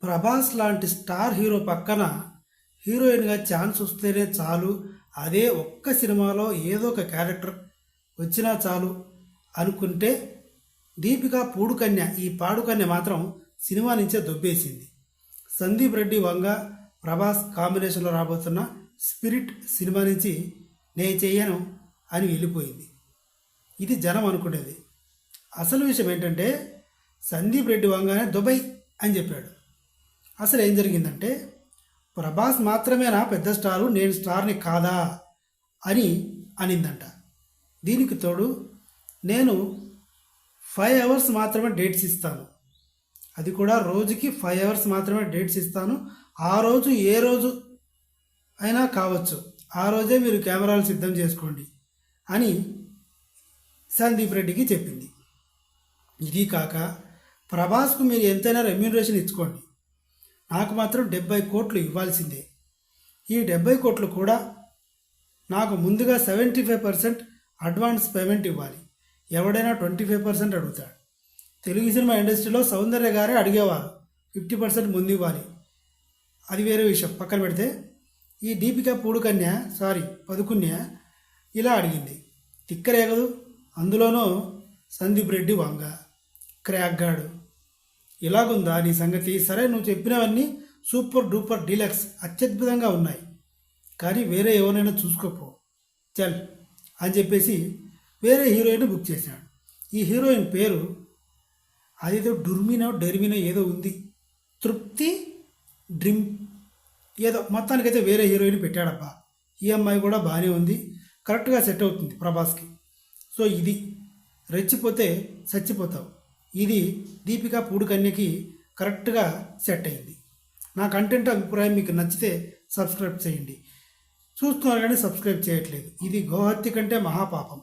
ప్రభాస్ లాంటి star hero పక్కన హీరోయిన్గా ఛాన్స్ వస్తేనే చాలు, అదే ఒక్క సినిమాలో ఏదో ఒక క్యారెక్టర్ వచ్చినా చాలు అనుకుంటే దీపిక పూడుకన్య ఈ పాడుకన్య మాత్రం సినిమా నుంచే దొబ్బేసింది. సందీప్ రెడ్డి వంగ ప్రభాస్ కాంబినేషన్లో రాబోతున్న స్పిరిట్ సినిమా నుంచి నేను చెయ్యను అని వెళ్ళిపోయింది. ఇది జనం అనుకునేది. అసలు విషయం ఏంటంటే సందీప్ రెడ్డి వంగానే దుబాయ్ అని చెప్పాడు. అసలు ఏం జరిగిందంటే ప్రభాస్ మాత్రమేనా పెద్ద స్టారు, నేను స్టార్ని కాదా అని అనిందంట. దీనికి తోడు నేను 5 అవర్స్ మాత్రమే డేట్స్ ఇస్తాను, అది కూడా రోజుకి 5 అవర్స్ మాత్రమే డేట్స్ ఇస్తాను, ఆ రోజు ఏ రోజు అయినా కావచ్చు, ఆ రోజే మీరు కెమెరాలు సిద్ధం చేసుకోండి అని సందీప్ రెడ్డికి చెప్పింది. ఇది కాక ప్రభాస్కు మీరు ఎంతైనా రెమ్యూనరేషన్ ఇచ్చుకోండి, నాకు మాత్రం 70 కోట్లు ఇవ్వాల్సిందే. ఈ 70 కోట్లు కూడా నాకు ముందుగా 75% అడ్వాన్స్ పేమెంట్ ఇవ్వాలి. ఎవడైనా 25% అడుగుతాడు. తెలుగు సినిమా ఇండస్ట్రీలో సౌందర్య గారే అడిగేవారు 50% ముందు ఇవ్వాలి. అది వేరే విషయం పక్కన పెడితే ఈ దీపిక పదుకున్య ఇలా అడిగింది. తిక్కరేగదు. అందులోనూ సందీప్ రెడ్డి వంగ క్రాక్గాడు. ఇలాగుందా నీ సంగతి? సరే, నువ్వు చెప్పినవన్నీ సూపర్ డూపర్ డీలక్స్ అత్యద్భుతంగా ఉన్నాయి, కానీ వేరే ఎవరైనా చూసుకోపో చల్ అని చెప్పేసి వేరే హీరోయిన్ బుక్ చేశాడు. ఈ హీరోయిన్ పేరు అదేదో డెర్మినో ఏదో ఉంది, తృప్తి డ్రీమ్ ఏదో, మొత్తానికైతే వేరే హీరోయిన్ పెట్టాడబ్బా. ఈ అమ్మాయి కూడా బాగానే ఉంది, కరెక్ట్గా సెట్ అవుతుంది ప్రభాస్కి. సో ఇది రెచ్చిపోతే చచ్చిపోతావు, ఇది దీపిక పూడుకన్యకి కరెక్ట్గా సెట్ అయింది. నా కంటెంట్ అభిప్రాయం మీకు నచ్చితే సబ్స్క్రైబ్ చేయండి. చూస్తున్నారు కానీ సబ్స్క్రైబ్ చేయట్లేదు, ఇది గోహత్య కంటే మహాపాపం.